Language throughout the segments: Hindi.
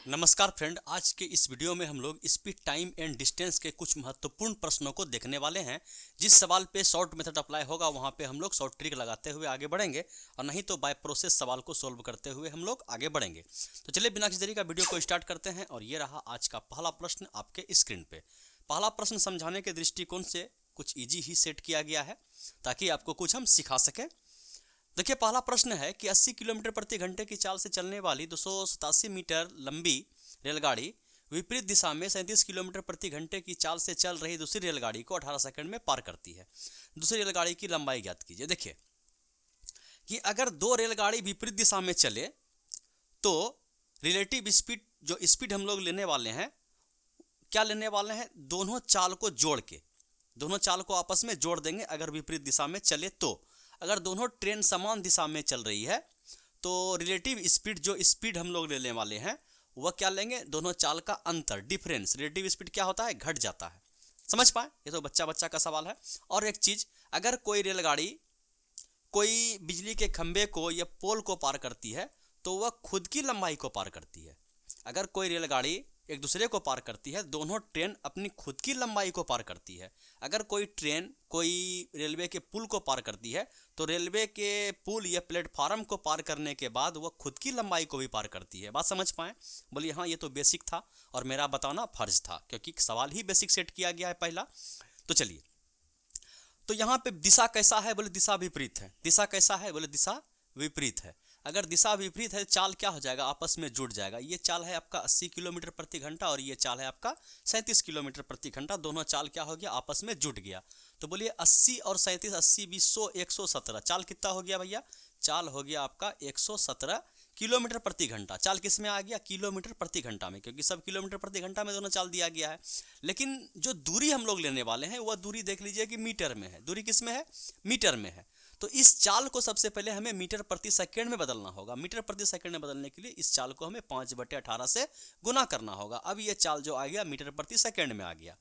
नमस्कार फ्रेंड, आज के इस वीडियो में हम लोग स्पीड, टाइम एंड डिस्टेंस के कुछ महत्वपूर्ण प्रश्नों को देखने वाले हैं। जिस सवाल पे शॉर्ट मेथड अप्लाई होगा वहां पे हम लोग शॉर्ट ट्रिक लगाते हुए आगे बढ़ेंगे और नहीं तो बाय प्रोसेस सवाल को सोल्व करते हुए हम लोग आगे बढ़ेंगे। तो चलिए बिना किसी देरी का वीडियो को स्टार्ट करते हैं और ये रहा आज का पहला प्रश्न आपके स्क्रीन पे। पहला प्रश्न समझाने के दृष्टिकोण से कुछ ईजी ही सेट किया गया है ताकि आपको कुछ हम सिखा सकें। देखिए, पहला प्रश्न है कि 80 किलोमीटर प्रति घंटे की चाल से चलने वाली 287 मीटर लंबी रेलगाड़ी विपरीत दिशा में 37 किलोमीटर प्रति घंटे की चाल से चल रही दूसरी रेलगाड़ी को 18 सेकंड में पार करती है। दूसरी रेलगाड़ी की लंबाई ज्ञात कीजिए। देखिए कि अगर दो रेलगाड़ी विपरीत दिशा में चले तो रिलेटिव स्पीड, जो स्पीड हम लोग लेने वाले हैं, क्या लेने वाले हैं, दोनों चाल को जोड़ के, दोनों चाल को आपस में जोड़ देंगे अगर विपरीत दिशा में चले तो। अगर दोनों ट्रेन समान दिशा में चल रही है तो रिलेटिव स्पीड, जो स्पीड हम लोग लेने वाले हैं वह क्या लेंगे, दोनों चाल का अंतर, डिफरेंस। रिलेटिव स्पीड क्या होता है, घट जाता है। समझ पाए, ये तो बच्चा बच्चा का सवाल है। और एक चीज, अगर कोई रेलगाड़ी कोई बिजली के खंभे को या पोल को पार करती है तो वह खुद की लंबाई को पार करती है। अगर कोई रेलगाड़ी एक दूसरे को पार करती है, दोनों ट्रेन अपनी खुद की लंबाई को पार करती है। अगर कोई ट्रेन कोई रेलवे के पुल को पार करती है तो रेलवे के पुल या प्लेटफार्म को पार करने के बाद वह खुद की लंबाई को भी पार करती है। बात समझ पाए? बोलिए हाँ, ये तो बेसिक था और मेरा बताना फर्ज था क्योंकि सवाल ही बेसिक सेट किया गया है पहला। तो चलिए, तो यहाँ पे दिशा कैसा है, बोले दिशा विपरीत है। दिशा कैसा है, बोले दिशा विपरीत है। अगर दिशा विपरीत है, चाल क्या हो जाएगा, आपस में जुड़ जाएगा। ये चाल है आपका 80 किलोमीटर प्रति घंटा और ये चाल है आपका 37 किलोमीटर प्रति घंटा। दोनों चाल क्या हो गया, आपस में जुट गया। तो बोलिए 80 और 37, 80 20 100 117, चाल कितना हो गया भैया, चाल हो गया आपका 117 किलोमीटर प्रति घंटा। चाल किस में आ गया, किलोमीटर प्रति घंटा में, क्योंकि सब किलोमीटर प्रति घंटा में दोनों चाल दिया गया है। लेकिन जो दूरी हम लोग लेने वाले हैं वह दूरी देख लीजिए कि मीटर में है। दूरी किस में है, मीटर में है। तो इस चाल को सबसे पहले हमें मीटर प्रति सेकंड में बदलना होगा। मीटर प्रति सेकंड में बदलने के लिए इस चाल को हमें 5/18 से गुना करना होगा। अब ये चाल जो आ गया मीटर प्रति सेकंड में आ गया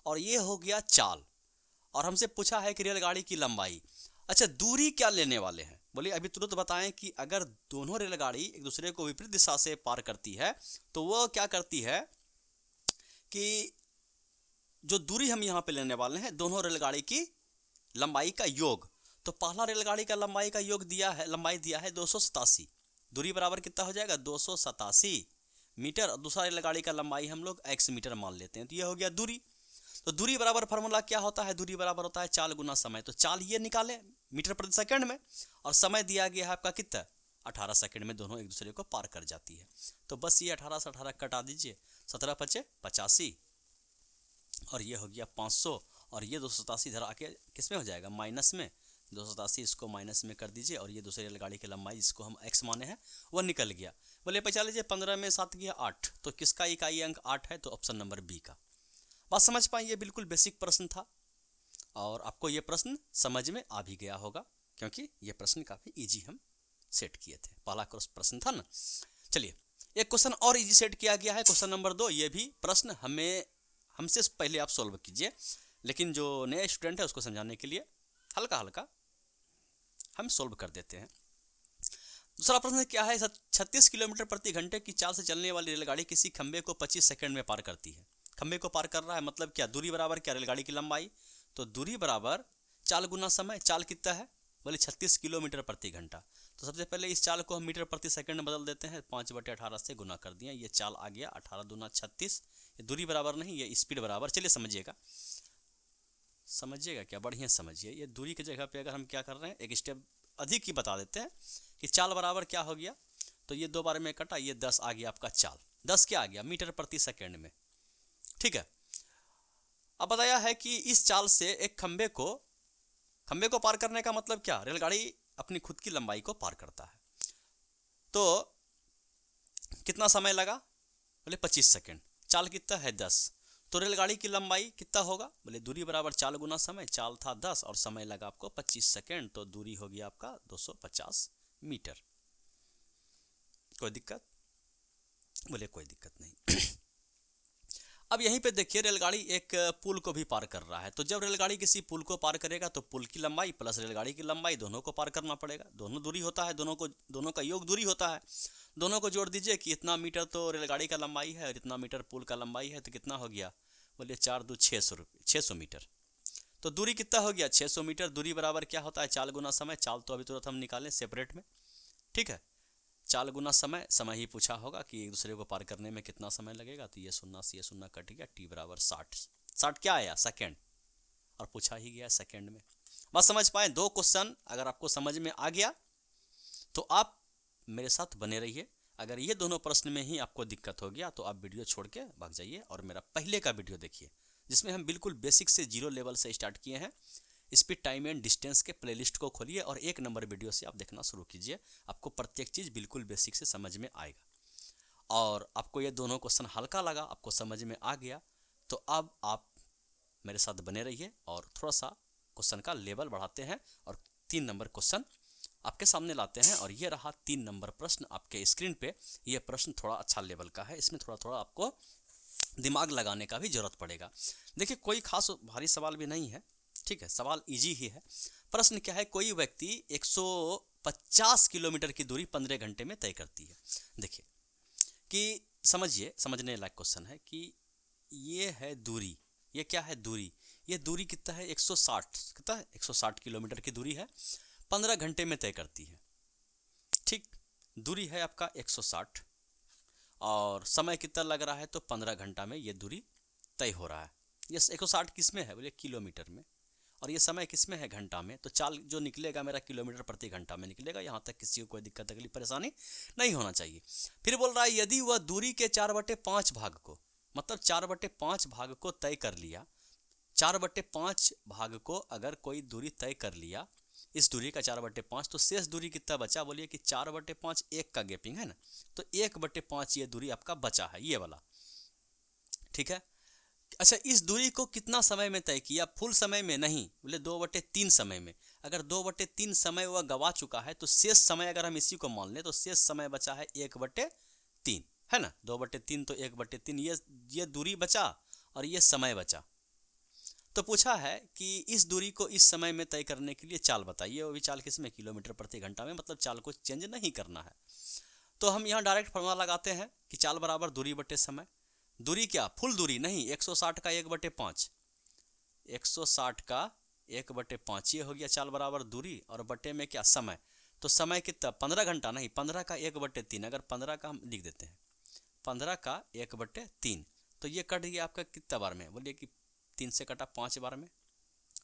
और ये हो गया चाल। और हमसे पूछा है कि रेलगाड़ी की लंबाई। अच्छा, दूरी क्या लेने वाले हैं, बोलिए अभी तुरंत बताएं कि अगर दोनों रेलगाड़ी एक दूसरे को विपरीत दिशा से पार करती है तो वह क्या करती है कि जो दूरी हम यहाँ पे लेने वाले हैं, दोनों रेलगाड़ी की लंबाई का योग। तो पहला रेलगाड़ी का लंबाई का योग दिया है, लंबाई दिया है 287। दूरी बराबर कितना हो जाएगा, 287 मीटर। और दूसरा रेलगाड़ी का लंबाई हम लोग x मीटर मान लेते हैं। तो ये हो गया दूरी। तो दूरी बराबर फार्मूला क्या होता है, दूरी बराबर होता है चाल गुना समय। तो चाल ये निकाले मीटर प्रति सेकंड में और समय दिया गया है आपका कितना, 18 सेकंड में दोनों एक दूसरे को पार कर जाती है। तो बस ये 18 से 18 कटा दीजिए, 17 पचे 85 और ये हो गया 500 और ये 287 इधर आके किस में हो जाएगा, माइनस में। 287 इसको माइनस में कर दीजिए और ये दूसरी रेलगाड़ी की लंबाई जिसको हम x माने हैं वह निकल गया। बोले पचा लीजिए 15 में 7 गया 8, तो किसका इकाई अंक 8 है, तो ऑप्शन नंबर बी का। बात समझ पाए, ये बिल्कुल बेसिक प्रश्न था और आपको ये प्रश्न समझ में आ भी गया होगा क्योंकि ये प्रश्न काफ़ी इजी हम सेट किए थे। पहला प्रश्न था ना। चलिए, एक क्वेश्चन और इजी सेट किया गया है, क्वेश्चन नंबर 2। ये भी प्रश्न हमसे पहले आप सॉल्व कीजिए, लेकिन जो नए स्टूडेंट है उसको समझाने के लिए हल्का हल्का हम सॉल्व कर देते हैं। दूसरा प्रश्न क्या है, 36 किलोमीटर प्रति घंटे की चाल से चलने वाली रेलगाड़ी किसी खंबे को 25 सेकंड में पार करती है। खंबे को पार कर रहा है मतलब क्या, दूरी बराबर क्या, रेलगाड़ी की लंबाई। तो दूरी बराबर चाल गुना समय। चाल कितना है, बोले 36 किलोमीटर प्रति घंटा। तो सबसे पहले इस चाल को हम मीटर प्रति सेकंड में बदल देते हैं, 5/18 से गुना कर दिया, ये चाल आ गया 18 दूना 36। ये दूरी बराबर नहीं, ये स्पीड बराबर। चलिए समझिएगा, समझिएगा क्या, बढ़िया समझिए। ये दूरी की जगह पे अगर हम क्या कर रहे हैं, एक स्टेप अधिक ही बता देते हैं कि चाल बराबर क्या हो गया। तो ये 2 बार में कटा, ये 10 आ गया आपका चाल। 10 क्या आ गया, मीटर प्रति सेकंड में। ठीक है। अब बताया है कि इस चाल से एक खंबे को पार करने का मतलब क्या, रेलगाड़ी अपनी खुद की लंबाई को पार करता है। तो कितना समय लगा, बोले 25 सेकंड। चाल कितना है 10, तो रेलगाड़ी की लंबाई कितना होगा, बोले दूरी बराबर चाल गुना समय। चाल था 10 और समय लगा आपको 25 सेकंड, तो दूरी हो गया आपका 250 मीटर। कोई दिक्कत, बोले कोई दिक्कत नहीं। अब यहीं पे देखिए रेलगाड़ी एक पुल को भी पार कर रहा है, तो जब रेलगाड़ी किसी पुल को पार करेगा तो पुल की लंबाई प्लस रेलगाड़ी की लंबाई दोनों को पार करना पड़ेगा। दोनों दूरी होता है, दोनों का योग दूरी होता है। दोनों को जोड़ दीजिए कि इतना मीटर तो रेलगाड़ी का लंबाई है और इतना मीटर पुल का लंबाई है, तो कितना हो गया, बोलिए 4 दूनी 600 मीटर। तो दूरी कितना हो गया, 600 मीटर। दूरी बराबर क्या होता है, चाल गुना समय। चाल तो अभी तुरंत हम निकालें सेपरेट में, ठीक है। चाल गुना समय, समय ही पूछा होगा कि एक दूसरे को पार करने में कितना समय लगेगा, तो ये शून्य से ये शून्य कट गया, टी बराबर 60। 60 क्या आया, सेकेंड, और पूछा ही गया सेकेंड में। बस समझ पाए, 2 क्वेश्चन अगर आपको समझ में आ गया तो आप मेरे साथ बने रहिए। अगर ये दोनों प्रश्न में ही आपको दिक्कत हो गया तो आप वीडियो छोड़ के भाग जाइए और मेरा पहले का वीडियो देखिए, जिसमें हम बिल्कुल बेसिक से 0 लेवल से स्टार्ट किए हैं। स्पीड, टाइम एंड डिस्टेंस के प्लेलिस्ट को खोलिए और 1 नंबर वीडियो से आप देखना शुरू कीजिए। आपको प्रत्येक चीज़ बिल्कुल बेसिक से समझ में आएगा। और आपको ये दोनों क्वेश्चन हल्का लगा, आपको समझ में आ गया, तो अब आप मेरे साथ बने रहिए और थोड़ा सा क्वेश्चन का लेवल बढ़ाते हैं और 3 नंबर क्वेश्चन आपके सामने लाते हैं। और ये रहा 3 नंबर प्रश्न आपके स्क्रीन पे। ये प्रश्न थोड़ा अच्छा लेवल का है, इसमें थोड़ा थोड़ा आपको दिमाग लगाने का भी जरूरत पड़ेगा। देखिए कोई खास भारी सवाल भी नहीं है, ठीक है, सवाल इजी ही है। प्रश्न क्या है, कोई व्यक्ति 150 किलोमीटर की दूरी 15 घंटे में तय करती है। देखिए कि समझिए, समझने लायक क्वेश्चन है कि ये है दूरी, ये क्या है दूरी, ये दूरी कितना है 160, कितना है 160 किलोमीटर की दूरी है, 15 घंटे में तय करती है। ठीक, दूरी है आपका 160 और समय कितना लग रहा है, तो 15 घंटा में ये दूरी तय हो रहा है। ये 160 किस में है, बोले किलोमीटर में, और ये समय किस में है, घंटा में। तो चाल जो निकलेगा मेरा किलोमीटर प्रति घंटा में निकलेगा। यहाँ तक किसी को कोई दिक्कत तकलीफ परेशानी नहीं होना चाहिए। फिर बोल रहा है यदि वह दूरी के 4/5 भाग को, मतलब 4/5 भाग को तय कर लिया, 4/5 भाग को अगर कोई दूरी तय कर लिया, इस दूरी का 4/5, तो शेष दूरी कितना बचा, बोलिए कि 4/5 1 का गैपिंग है ना, तो 1/5 ये दूरी आपका बचा है, ये वाला, ठीक है। अच्छा, इस दूरी को कितना समय में तय किया, फुल समय में नहीं, बोले 2/3 समय में। अगर 2/3 समय वह गवा चुका है तो शेष समय अगर हम इसी को मान लें तो शेष समय बचा है 1/3, है ना। 2/3 तो 1/3, ये दूरी बचा और ये समय बचा। तो पूछा है कि इस दूरी को इस समय में तय करने के लिए चाल बताइए। वो भी चाल किस में, किलोमीटर प्रति घंटा में, मतलब चाल को चेंज नहीं करना है। तो हम यहाँ डायरेक्ट फॉर्मूला लगाते हैं कि चाल बराबर दूरी बटे समय। दूरी क्या, फुल दूरी नहीं, 160 का 1/5, 160 का 1/5 ये हो गया चाल बराबर दूरी, और बटे में क्या, समय। तो समय कितना, 15 घंटा नहीं, 15 का 1/3, अगर 15 का हम लिख देते हैं, 15 का 1/3, तो ये कट गया आपका कितना बार में, बोलिए कि 3 से कटा 5 बार में,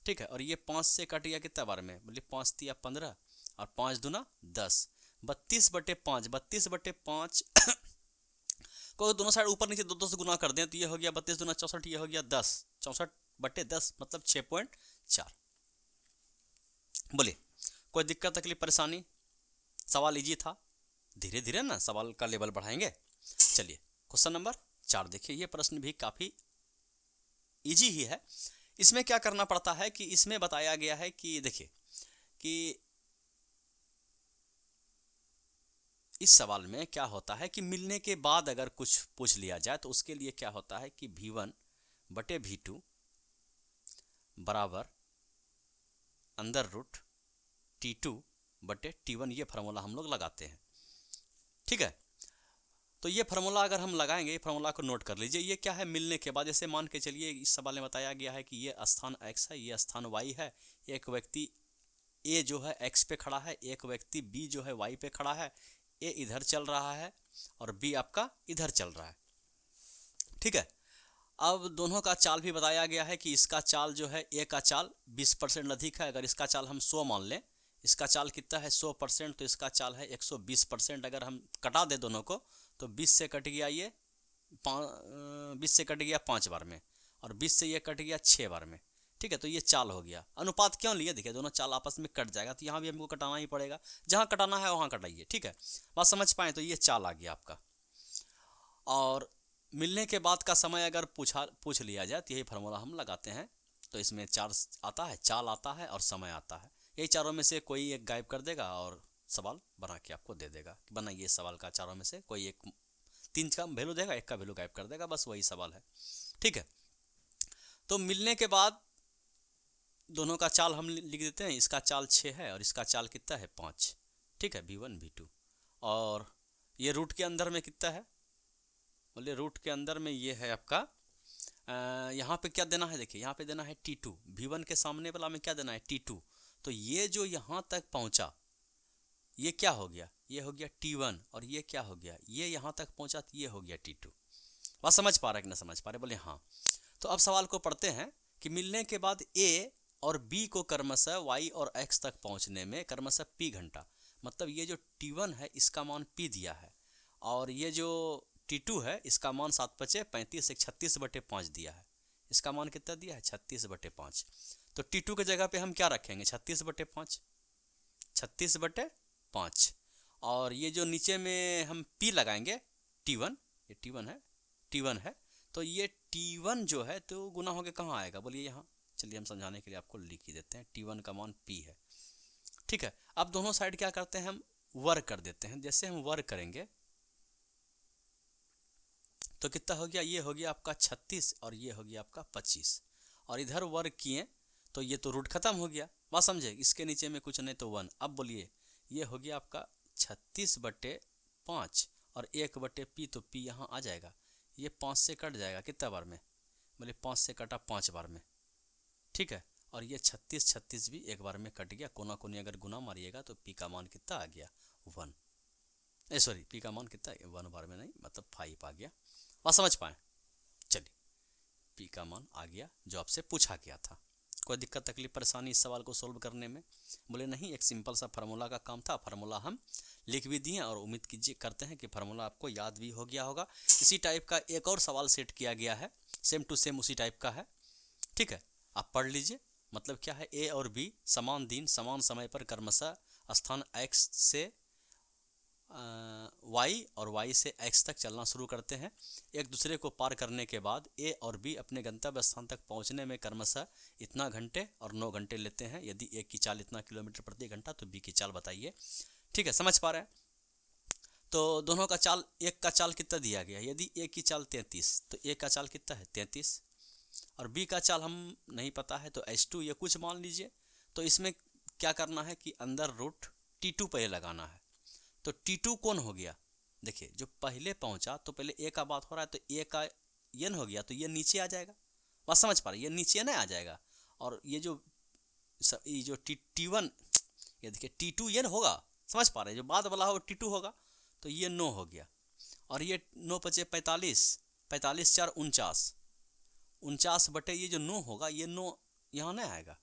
ठीक है। और ये 5 से कट गया कितना बार में, बोलिए 5 तिया 15 और 5 दूना 10, 32/5, 32/5 को दोनों साइड ऊपर नीचे 2 से गुना कर दें तो ये हो गया 32 दूना 64, ये हो गया 10, 64/10 मतलब 6.4। बोलिए कोई दिक्कत तकलीफ परेशानी, सवाल इजी था, धीरे धीरे ना सवाल का लेवल बढ़ाएंगे। चलिए क्वेश्चन नंबर 4 देखिए, ये प्रश्न भी काफ़ी इजी ही है। इसमें क्या करना पड़ता है कि इसमें बताया गया है कि देखिए कि इस सवाल में क्या होता है कि मिलने के बाद अगर कुछ पूछ लिया जाए तो उसके लिए क्या होता है कि V1/V2 बराबर √T2/T1, ये फार्मूला हम लोग लगाते हैं, ठीक है। तो ये फार्मूला अगर हम लगाएंगे, ये फार्मूला को नोट कर लीजिए। ये क्या है, मिलने के बाद, जैसे मान के चलिए इस सवाल में बताया गया है कि ये स्थान x है, ये स्थान y है, एक व्यक्ति A जो है x पे खड़ा है, एक व्यक्ति B जो है y पे खड़ा है, A इधर चल रहा है और B आपका इधर चल रहा है, ठीक है। अब दोनों का चाल भी बताया गया है कि इसका चाल जो है A का चाल 20% अधिक है। अगर इसका चाल हम 100 मान लें, इसका चाल कितना है 100%, तो इसका चाल है 120%। अगर हम कटा दे दोनों को तो 20 से कट गया ये 20 से कट गया 5 बार में, और 20 से ये कट गया 6 बार में, ठीक है। तो ये चाल हो गया। अनुपात क्यों लिए, देखिए दोनों चाल आपस में कट जाएगा, तो यहाँ भी हमको कटाना ही पड़ेगा, जहाँ कटाना है वहाँ कटाइए, ठीक है। बात समझ पाए, तो ये चाल आ गया आपका। और मिलने के बाद का समय अगर पूछ लिया जाए तो यही फार्मूला हम लगाते हैं। तो इसमें 4 आता है, चाल आता है और समय आता है। यही चारों में से कोई एक गायब कर देगा और सवाल बना के आपको दे देगा कि बनाइए सवाल का चारों में से कोई एक 3 का वैल्यू देगा, 1 का वैल्यू गायब कर देगा, बस वही सवाल है। ठीक है, तो मिलने के बाद दोनों का चाल हम लिख देते हैं। इसका चाल 6 है और इसका चाल कितना है 5। ठीक है, V1 V2। और ये रूट के अंदर में कितना है, बोलिए रूट के अंदर में ये है आपका यहाँ पे क्या देना है, देखिए यहाँ पे देना है T2। V1 के सामने वाला में क्या देना है T2। तो ये जो यहाँ तक पहुँचा ये क्या हो गया, ये हो गया T1। और ये क्या हो गया, ये यहाँ तक पहुँचा तो ये हो गया T2। बात समझ पा रहा है कि ना समझ पा रहे, बोले हाँ। तो अब सवाल को पढ़ते हैं कि मिलने के बाद A और B को क्रमशः Y और X तक पहुँचने में क्रमशः P घंटा, मतलब ये जो T1 है इसका मान P दिया है और ये जो T2 है इसका मान 7×5 = 36/5 दिया है। इसका मान कितना दिया है 36/5। तो T2 की जगह पे हम क्या रखेंगे 36/5, 36/5। और ये जो नीचे में हम P लगाएंगे T1, ये T1 है तो ये T1 जो है तो गुना होके कहाँ आएगा, बोलिए यहाँ। चलिए हम समझाने के लिए आपको लिख ही देते हैं, T1 का मान P है। ठीक है, अब दोनों साइड क्या करते हैं हम वर्ग कर देते हैं। जैसे हम वर्ग करेंगे तो कितना हो गया, ये हो गया आपका 36 और ये हो गया आपका 25। और इधर वर्ग किए तो ये तो रूट खत्म हो गया, बात समझे। इसके नीचे में कुछ नहीं तो 1। अब बोलिए ये हो गया आपका 36/5 और 1/P, तो P यहाँ आ जाएगा। ये 5 से कट जाएगा कितना बार में, बोले 5 से कटा 5 बार में। ठीक है, और ये 36 भी एक बार में कट गया। कोना कोनी अगर गुना मारिएगा तो P का मान कितना आ गया 1। सॉरी, P का मान कितना 1 बार में नहीं, मतलब 5 आ गया। बात समझ पाए। चलिए P का मान आ गया जो आपसे पूछा गया था। कोई दिक्कत तकलीफ परेशानी इस सवाल को सोल्व करने में, बोले नहीं, एक सिंपल सा फार्मूला का काम था। फार्मूला हम लिख भी दिए और उम्मीद कीजिए करते हैं कि फार्मूला आपको याद भी हो गया होगा। इसी टाइप का एक और सवाल सेट किया गया है, सेम टू सेम उसी टाइप का है। ठीक है, आप पढ़ लीजिए। मतलब क्या है, A और B समान दिन समान समय पर क्रमशः स्थान X से Y और Y से X तक चलना शुरू करते हैं। एक दूसरे को पार करने के बाद A और B अपने गंतव्य स्थान तक पहुंचने में क्रमशः इतना घंटे और 9 घंटे लेते हैं। यदि A की चाल इतना किलोमीटर प्रति घंटा तो B की चाल बताइए। ठीक है, समझ पा रहे हैं। तो दोनों का चाल, एक का चाल कितना दिया गया, यदि A की चाल 33 तो A का चाल कितना है 33 और B का चाल हम नहीं पता है तो H2 ये कुछ मान लीजिए। तो इसमें क्या करना है कि अंदर रूट T2 पहले लगाना है। तो T2 कौन हो गया, देखिए जो पहले पहुंचा तो पहले A का बात हो रहा है तो A का n हो गया तो ये नीचे आ जाएगा। बात समझ पा रहे, ये नीचे नहीं आ जाएगा। और ये जो T1 ये देखिए T2 n होगा, समझ पा रहे, जो बाद वाला हो T2 होगा। तो ये 9 हो गया और ये 9×5 = 45, 45×4 = 49 बटे ये जो 9 होगा, ये 9 यहाँ नहीं आएगा,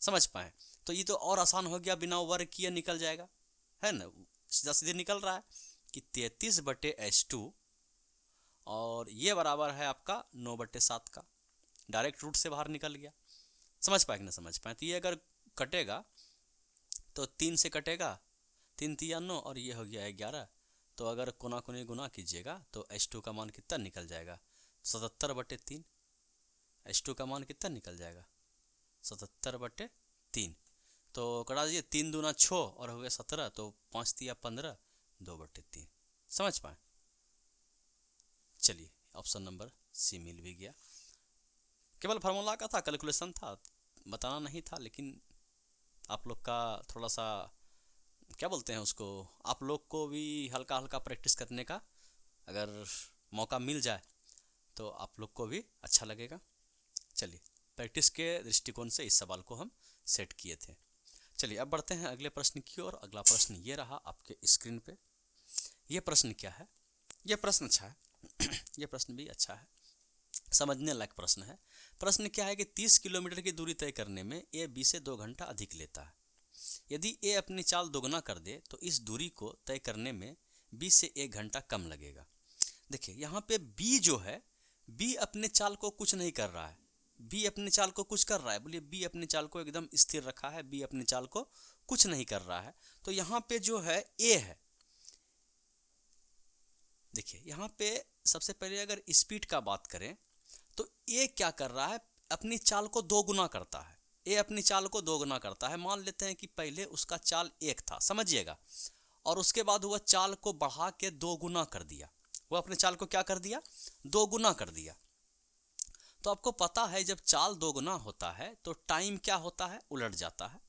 समझ पाए। तो ये तो और आसान हो गया, बिना वर्ग किए निकल जाएगा, है ना, सीधा सीधे निकल रहा है कि 33/H2 और ये बराबर है आपका 9/7 का। डायरेक्ट रूट से बाहर निकल गया, समझ पाए कि ना समझ पाए। तो ये अगर कटेगा तो 3 से कटेगा, 3 × 9 और ये हो गया 11। तो अगर कोना कोनी गुना कीजिएगा तो H2 का मान कितना निकल जाएगा 77/3। H2 का मान कितना निकल जाएगा 77/3। तो कटा दीजिए, 3 दूना 6 और हो गया 17, तो 5 × 15 2/3। समझ पाए। चलिए ऑप्शन नंबर C मिल भी गया। केवल फार्मूला का था, कैलकुलेशन था, बताना नहीं था। लेकिन आप लोग का थोड़ा सा क्या बोलते हैं उसको, आप लोग को भी हल्का हल्का प्रैक्टिस करने का अगर मौका मिल जाए तो आप लोग को भी अच्छा लगेगा। चलिए प्रैक्टिस के दृष्टिकोण से इस सवाल को हम सेट किए थे। चलिए अब बढ़ते हैं अगले प्रश्न की ओर। अगला प्रश्न ये रहा आपके स्क्रीन पे। ये प्रश्न क्या है, ये प्रश्न अच्छा है ये प्रश्न भी अच्छा है, समझने लायक प्रश्न है। प्रश्न क्या है कि 30 किलोमीटर की दूरी तय करने में A B से 2 घंटा अधिक लेता है। यदि A अपनी चाल दोगुना कर दे तो इस दूरी को तय करने में B से 1 घंटा कम लगेगा। देखिए यहाँ पे B जो है, B अपने चाल को कुछ नहीं कर रहा है, B अपने चाल को कुछ कर रहा है। बोलिए B अपने चाल को एकदम स्थिर रखा है, B अपने चाल को कुछ नहीं कर रहा है। तो यहाँ पे जो है A है, देखिए यहाँ पे सबसे पहले अगर स्पीड का बात करें तो A क्या कर रहा है, अपनी चाल को 2 गुना करता है। A अपनी चाल को 2 गुना करता है। मान लेते हैं कि पहले उसका चाल 1 था, समझिएगा, और उसके बाद वह चाल को बढ़ा के 2 गुना कर दिया। वो अपने चाल को क्या कर दिया, दोगुना कर दिया। तो आपको पता है जब चाल दोगुना होता है तो टाइम क्या होता है, उलट जाता है।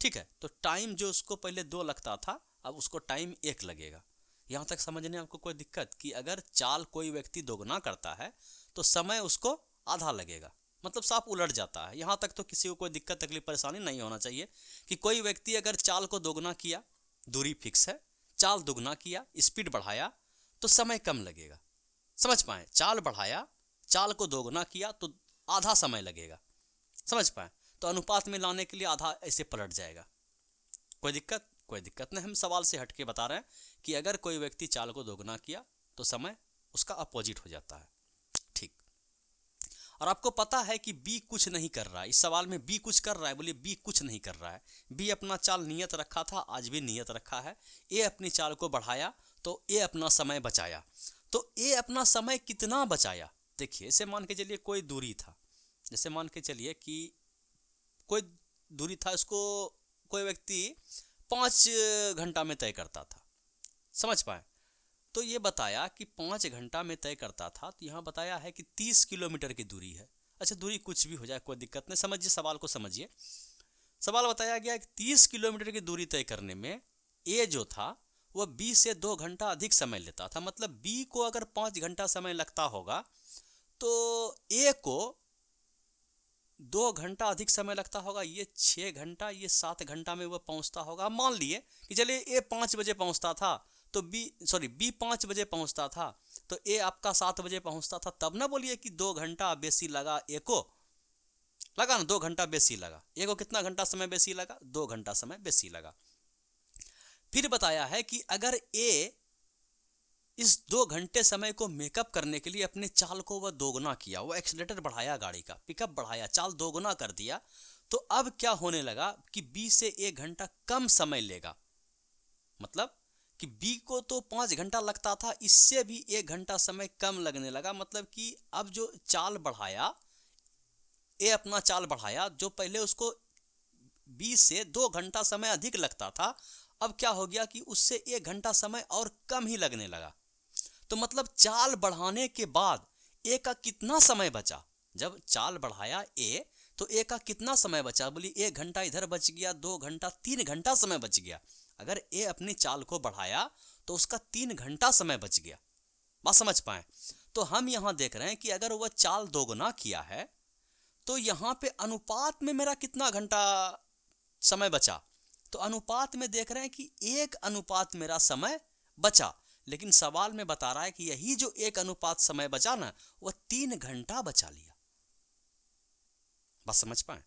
ठीक है, तो टाइम जो उसको पहले 2 लगता था अब उसको टाइम 1 लगेगा। यहाँ तक समझने आपको कोई दिक्कत कि अगर चाल कोई व्यक्ति दोगुना करता है तो समय उसको आधा लगेगा, मतलब साफ उलट जाता है। यहाँ तक तो किसी को कोई दिक्कत तकलीफ परेशानी नहीं होना चाहिए कि कोई व्यक्ति अगर चाल को दोगुना किया, दूरी फिक्स है, चाल दोगुना किया, स्पीड बढ़ाया तो समय कम लगेगा। समझ पाए, चाल बढ़ाया, चाल को दोगुना किया तो आधा समय लगेगा। समझ पाए, तो अनुपात में लाने के लिए आधा ऐसे पलट जाएगा। कोई दिक्कत, कोई दिक्कत नहीं। हम सवाल से हटके बता रहे हैं कि अगर कोई व्यक्ति चाल को दोगुना किया तो समय उसका अपोजिट हो जाता है। ठीक, और आपको पता है कि बी कुछ नहीं कर रहा है, इस सवाल में बी कुछ कर रहा है, बोलिए बी कुछ नहीं कर रहा है। बी अपना चाल नियत रखा था, आज भी नियत रखा है। ए अपनी चाल को बढ़ाया तो ए अपना समय बचाया। तो ए अपना समय कितना बचाया, देखिए इसे मान के चलिए कोई दूरी था, जैसे मान के चलिए कि कोई दूरी था, इसको कोई व्यक्ति 5 घंटा में तय करता था। समझ पाए, तो ये बताया कि 5 घंटा में तय करता था, तो यहाँ बताया है कि 30 किलोमीटर की दूरी है। अच्छा, दूरी कुछ भी हो जाए कोई दिक्कत नहीं, समझिए सवाल को समझिए। सवाल बताया गया कि 30 किलोमीटर की दूरी तय करने में ए जो था वह बी से 2 घंटा अधिक समय लेता था। मतलब बी को अगर 5 घंटा समय लगता होगा तो ए को 2 घंटा अधिक समय लगता होगा, ये 6 घंटा, ये 7 घंटा में वह पहुंचता होगा। मान लिए कि चलिए ए 5 बजे पहुंचता था तो बी 5 बजे पहुंचता था तो ए आपका 7 बजे पहुंचता था, तब ना बोलिए कि 2 घंटा बेसी लगा ए को, लगा ना 2 घंटा बेसी लगा। ए को कितना घंटा समय बेसी लगा, 2 घंटा समय बेसी लगा। फिर बताया है कि अगर ए इस 2 घंटे समय को मेकअप करने के लिए अपने चाल को वह दोगुना किया, वह एक्सीलरेटर बढ़ाया, गाड़ी का पिकअप बढ़ाया, चाल दोगुना कर दिया, तो अब क्या होने लगा कि बी से 1 घंटा कम समय लेगा। मतलब कि बी को तो 5 घंटा लगता था, इससे भी 1 घंटा समय कम लगने लगा। मतलब कि अब जो चाल बढ़ाया, ए अपना चाल बढ़ाया, जो पहले उसको बी से 2 घंटा समय अधिक लगता था, अब क्या हो गया कि उससे 1 घंटा समय और कम ही लगने लगा। तो मतलब चाल बढ़ाने के बाद ए का कितना समय बचा, जब चाल बढ़ाया ए तो ए का कितना समय बचा, बोली 1 घंटा इधर बच गया, 2 घंटा, 3 घंटा समय बच गया। अगर ए अपनी चाल को बढ़ाया तो उसका 3 घंटा समय बच गया। बात समझ पाए, तो हम यहां देख रहे हैं कि अगर वह चाल दोगुना किया है तो यहां पे अनुपात में मेरा कितना घंटा समय बचा, तो अनुपात में देख रहे हैं कि 1 अनुपात मेरा समय बचा। लेकिन सवाल में बता रहा है कि यही जो 1 अनुपात समय बचा ना, वह 3 घंटा बचा लिया। बस समझ पाए,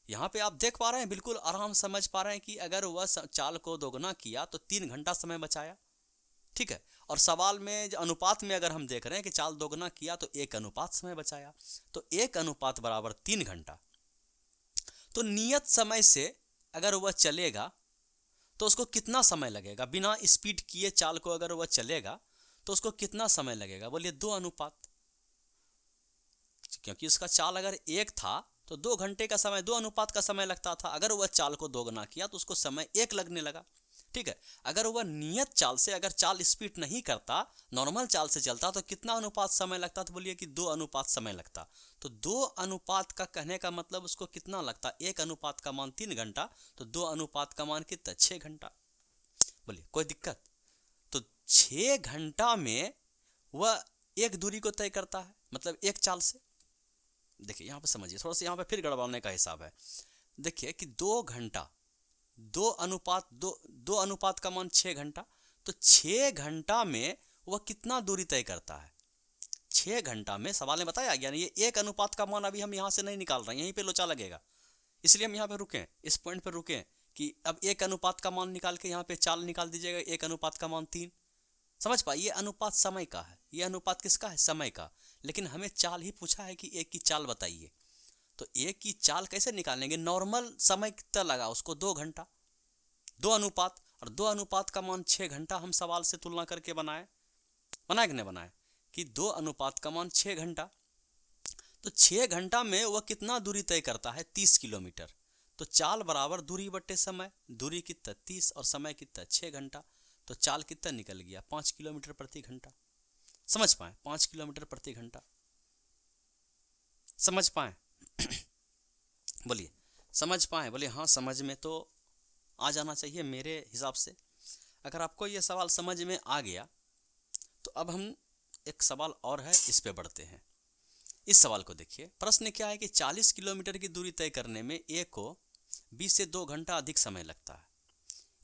यहां पे आप देख पा रहे हैं, बिल्कुल आराम समझ पा रहे हैं कि अगर वह चाल को दोगुना किया तो 3 घंटा समय बचाया। ठीक है, और सवाल में अनुपात में अगर हम देख रहे हैं कि चाल दोगुना किया तो 1 अनुपात समय बचाया, तो 1 अनुपात बराबर 3 घंटा। तो नियत समय से अगर वह चलेगा तो उसको कितना समय लगेगा, बिना स्पीड किए चाल को अगर वह चलेगा तो उसको कितना समय लगेगा, बोलिए 2 अनुपात। क्योंकि इसका चाल अगर 1 था तो 2 घंटे का समय 2 अनुपात का समय लगता था, अगर वह चाल को दोगुना किया तो उसको समय 1 लगने लगा। ठीक है, अगर वह नियत चाल से, अगर चाल स्पीड नहीं करता, नॉर्मल चाल से चलता तो कितना अनुपात समय लगता, तो बोलिए कि 2 अनुपात समय लगता। तो 2 अनुपात का कहने का मतलब उसको कितना लगता, 1 अनुपात का मान 3 घंटा, तो 2 अनुपात का मान कितना, 6 घंटा। बोलिए कोई दिक्कत, तो 6 घंटा में वह एक दूरी को तय करता है, मतलब एक चाल से। देखिए यहाँ पे समझिए, थोड़ा सा यहाँ पे फिर गड़बड़ाने का हिसाब है। देखिए कि 2 घंटा, 2 अनुपात का मान 6 घंटा, तो 6 घंटा में वह कितना दूरी तय करता है। 6 घंटा में सवाल में बताया गया, ये 1 अनुपात का मान अभी हम यहाँ से नहीं निकाल रहे हैं, यहीं पे लोचा लगेगा, इसलिए हम यहाँ पे रुकें, इस पॉइंट पे रुकें कि अब 1 अनुपात का मान निकाल के यहाँ पे चाल निकाल दीजिएगा, 1 अनुपात का मान 3। समझ पाए, ये अनुपात समय का है, ये अनुपात किसका है, समय का। लेकिन हमें चाल ही पूछा है कि एक की चाल बताइए, तो एक की चाल कैसे निकालेंगे, नॉर्मल समय कितना लगा उसको, 2 घंटा, 2 अनुपात, और 2 अनुपात का मान 6 घंटा हम सवाल से तुलना करके बनाए कि नहीं बनाए, कि 2 अनुपात का मान 6 घंटा। तो 6 घंटा में वह कितना दूरी तय करता है, 30 किलोमीटर। तो चाल बराबर दूरी बट्टे समय, दूरी कितना 30 और समय कितना 6 घंटा। तो चाल कितना निकल गया, 5 किलोमीटर प्रति घंटा। समझ पाए, 5 किलोमीटर प्रति घंटा, समझ पाए? बोलिए समझ पाए, बोलिए हाँ समझ में तो आ जाना चाहिए मेरे हिसाब से। अगर आपको ये सवाल समझ में आ गया तो अब हम एक सवाल और है, इस पे बढ़ते हैं। इस सवाल को देखिए, प्रश्न क्या है कि 40 किलोमीटर की दूरी तय करने में ए को 20 से 2 घंटा अधिक समय लगता है।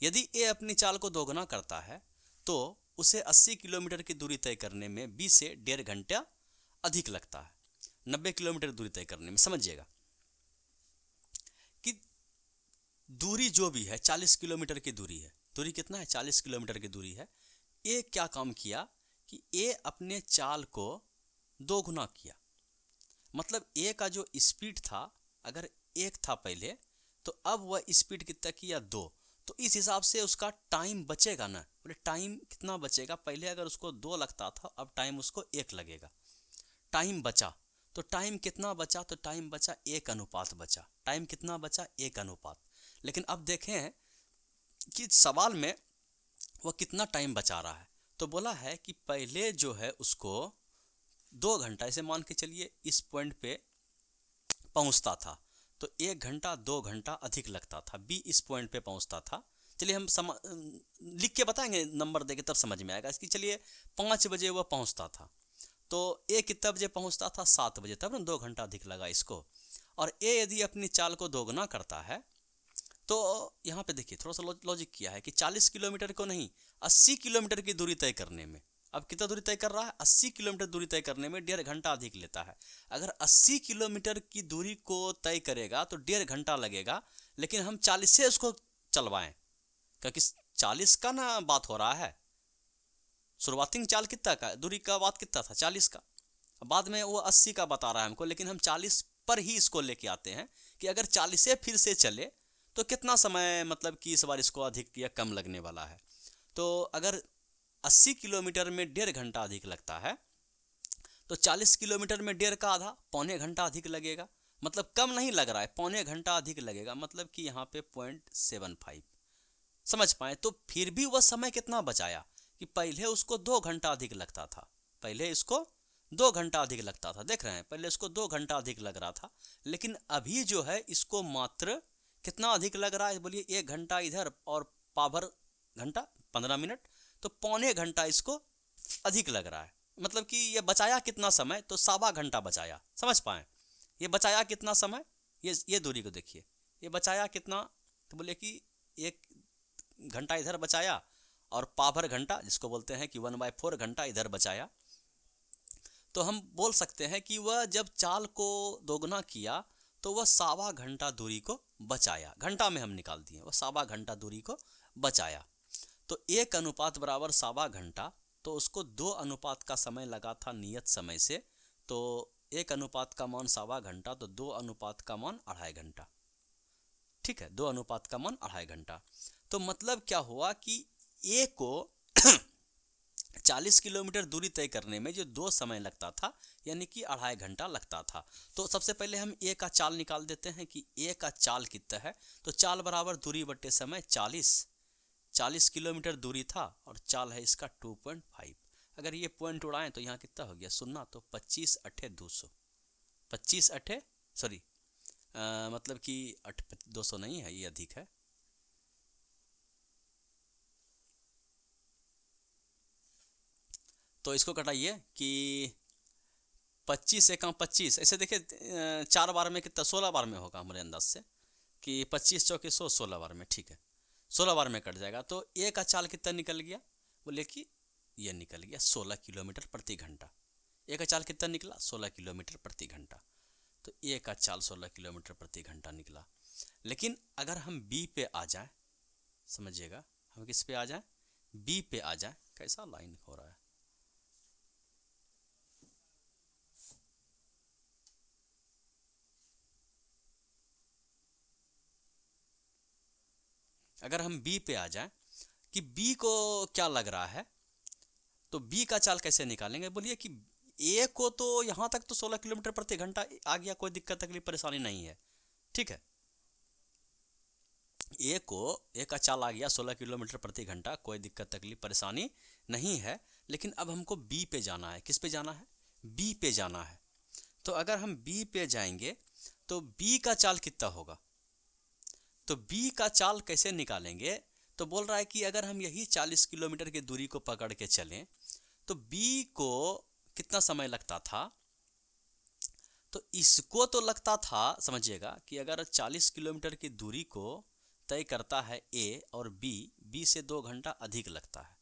यदि ए अपनी चाल को दोगुना करता है तो उसे 80 किलोमीटर की दूरी तय करने में 20 से 1.5 घंटा अधिक लगता है। 90 किलोमीटर दूरी तय करने में, समझिएगा कि दूरी जो भी है 40 किलोमीटर की दूरी है। दूरी कितना है, 40 किलोमीटर की दूरी है। ए क्या काम किया कि ए अपने चाल को दोगुना किया। मतलब ए का जो स्पीड था, अगर 1 था पहले, तो अब वह स्पीड कितना किया, 2। तो इस हिसाब से उसका टाइम बचेगा ना। बोले टाइम कितना बचेगा, पहले अगर उसको 2 लगता था, अब टाइम उसको 1 लगेगा। टाइम बचा, तो टाइम कितना बचा, तो टाइम बचा 1 अनुपात बचा। टाइम कितना बचा, 1 अनुपात। लेकिन अब देखें कि सवाल में वह कितना टाइम बचा रहा है। तो बोला है कि पहले जो है उसको 2 घंटा, ऐसे मान के चलिए इस पॉइंट पे पहुंचता था तो 1 घंटा 2 घंटा अधिक लगता था। बी इस पॉइंट पे पहुंचता था, चलिए हम लिख के बताएंगे, नंबर देके तब समझ में आएगा। इसकी चलिए 5 बजे वह पहुंचता था, तो ए कितना बजे पहुंचता था, 7 बजे, तब ना 2 घंटा अधिक लगा इसको। और ए यदि अपनी चाल को दोगुना करता है तो यहाँ पे देखिए थोड़ा सा लॉजिक किया है कि 40 किलोमीटर को नहीं, 80 किलोमीटर की दूरी तय करने में, अब कितना दूरी तय कर रहा है, 80 किलोमीटर दूरी तय करने में 1.5 घंटा अधिक लेता है। अगर 80 किलोमीटर की दूरी को तय करेगा तो 1.5 घंटा लगेगा, लेकिन हम 40 से उसको चलवाएं, क्योंकि 40 का ना बात हो रहा है। शुरुआती चाल कितना का, दूरी का बात कितना था, 40 का। बाद में वो 80 का बता रहा है हमको, लेकिन हम 40 पर ही इसको लेके आते हैं कि अगर 40 से फिर से चले तो कितना समय, मतलब कि इस बार इसको अधिक या कम लगने वाला है। तो अगर 80 किलोमीटर में 1.5 घंटा अधिक लगता है तो 40 किलोमीटर में 1.5 का आधा, 0.25 घंटा अधिक लगेगा। मतलब कम नहीं लग रहा है, 0.25 घंटा अधिक लगेगा, मतलब कि यहाँ पे 0.75। समझ पाए? तो फिर भी वह समय कितना बचाया कि पहले उसको 2 घंटा अधिक लगता था, पहले इसको 2 घंटा अधिक लगता था। देख रहे हैं, पहले इसको 2 घंटा अधिक लग रहा था, लेकिन अभी जो है इसको मात्र कितना अधिक लग रहा है, बोलिए 1 घंटा इधर और पाभर घंटा 15 मिनट, तो 0.25 घंटा इसको अधिक लग रहा है। मतलब कि ये बचाया कितना समय, तो 1.25 घंटा बचाया। समझ पाए? ये बचाया कितना समय, ये दूरी को देखिए, ये बचाया कितना, तो बोले कि 1 घंटा इधर बचाया और पाभर घंटा, जिसको बोलते हैं कि 1/4 घंटा इधर बचाया। तो हम बोल सकते हैं कि वह जब चाल को दोगुना किया तो वह 1.25 घंटा दूरी को बचाया। घंटा में हम निकाल दिए, वह 1.25 घंटा दूरी को बचाया। तो 1 अनुपात बराबर 1.25 घंटा, तो उसको 2 अनुपात का समय लगा था नियत समय से, तो 1 अनुपात का मान 1.25 घंटा, तो 2 अनुपात का मान 2.5 घंटा। ठीक है, 2 अनुपात का मान 2.5 घंटा। तो मतलब क्या हुआ कि ए को 40 किलोमीटर दूरी तय करने में जो 2 समय लगता था, यानी कि 2.5 घंटा लगता था। तो सबसे पहले हम ए का चाल निकाल देते हैं कि ए का चाल कितना है। तो चाल बराबर दूरी बटे समय 40 किलोमीटर दूरी था और चाल है इसका 2.5। अगर ये पॉइंट उड़ाएं तो यहाँ कितना हो गया, 0, तो 25 अठे 200, 25 अठे सॉरी मतलब कि 200 नहीं है, ये अधिक है। तो इसको कटाइए कि 25 एकम 25, ऐसे देखिए 4 बार में कितना, 16 बार में होगा हमारे अंदाज से कि 25 चौके 100, 16 बार में। ठीक है, 16 बार में कट जाएगा। तो ए का चाल कितना निकल गया, बोले कि ये निकल गया 16 किलोमीटर प्रति घंटा। ए का चाल कितना निकला, 16 किलोमीटर प्रति घंटा। तो ए का चाल 16 किलोमीटर प्रति घंटा निकला। लेकिन अगर हम बी पे आ जाए, समझिएगा, हम किस पे आ जाए, बी पे आ जाए। कैसा लाइन हो रहा है, अगर हम बी पे आ जाएं कि बी को क्या लग रहा है, तो बी का चाल कैसे निकालेंगे, बोलिए कि ए को तो यहां तक तो 16 किलोमीटर प्रति घंटा आ गया, कोई दिक्कत तकलीफ परेशानी नहीं है। ठीक है, ए का चाल आ गया 16 किलोमीटर प्रति घंटा, कोई दिक्कत तकलीफ परेशानी नहीं है। लेकिन अब हमको बी पे जाना है। किस पे जाना है? बी पे जाना है। तो अगर हम बी पे जाएंगे तो बी का चाल कितना होगा? तो बी का चाल कैसे निकालेंगे? तो बोल रहा है कि अगर हम यही 40 किलोमीटर की दूरी को पकड़ के चलें तो बी को कितना समय लगता था? तो इसको तो लगता था, समझिएगा कि अगर 40 किलोमीटर की दूरी को तय करता है ए और बी से 2 घंटा अधिक लगता है।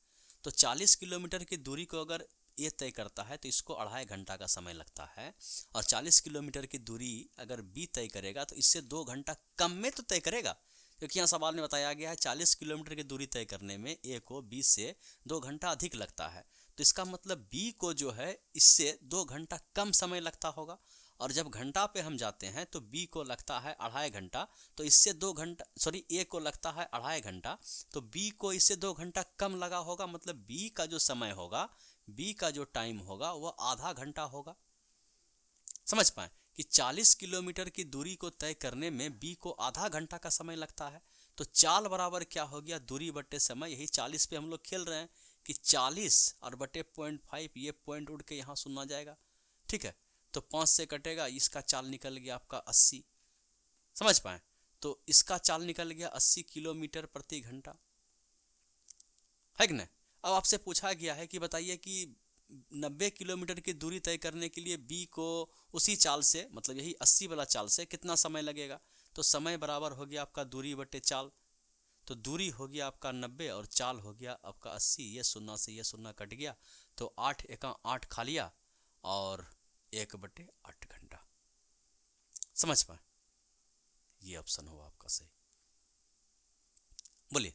तो 40 किलोमीटर की दूरी को अगर ए तय करता है तो इसको 2.5 घंटा का समय लगता है, और 40 किलोमीटर की दूरी अगर बी तय करेगा तो इससे 2 घंटा कम में तो तय करेगा, क्योंकि यहाँ सवाल में बताया गया है 40 किलोमीटर की दूरी तय करने में ए को बी से 2 घंटा अधिक लगता है। तो इसका मतलब बी को जो है इससे 2 घंटा कम समय लगता होगा। और जब घंटा पे हम जाते हैं तो बी को लगता है 2.5 घंटा, तो इससे 2 घंटा, सॉरी ए को लगता है 2.5 घंटा, तो बी को इससे 2 घंटा कम लगा होगा। मतलब बी का जो समय होगा, बी का जो टाइम होगा वह आधा घंटा होगा। समझ पाए कि 40 किलोमीटर की दूरी को तय करने में बी को आधा घंटा का समय लगता है। तो चाल बराबर क्या हो गया? दूरी बटे समय। यही 40 पे हम लोग खेल रहे हैं कि 40 और बटे 0.5, ये पॉइंट उड़ के यहाँ सुनना जाएगा। ठीक है, तो 5 से कटेगा, इसका चाल निकल गया आपका 80। समझ पाए? तो इसका चाल निकल गया 80 किलोमीटर प्रति घंटा, है कि नहीं? अब आपसे पूछा गया है कि बताइए कि 90 किलोमीटर की दूरी तय करने के लिए बी को उसी चाल से, मतलब यही 80 वाला चाल से कितना समय लगेगा? तो समय बराबर हो गया आपका दूरी बटे चाल। तो दूरी हो गया आपका 90 और चाल हो गया आपका 80। ये शून्य से ये शून्य कट गया, तो 8 एका 8 खा लिया और 1/8 घंटा। समझ पाए? ये ऑप्शन हुआ आपका सही। बोलिए,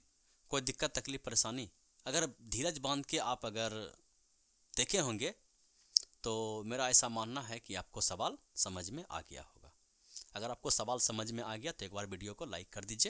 कोई दिक्कत तकलीफ परेशानी? अगर धीरज बांध के आप अगर देखे होंगे तो मेरा ऐसा मानना है कि आपको सवाल समझ में आ गया होगा। अगर आपको सवाल समझ में आ गया तो एक बार वीडियो को लाइक कर दीजिए।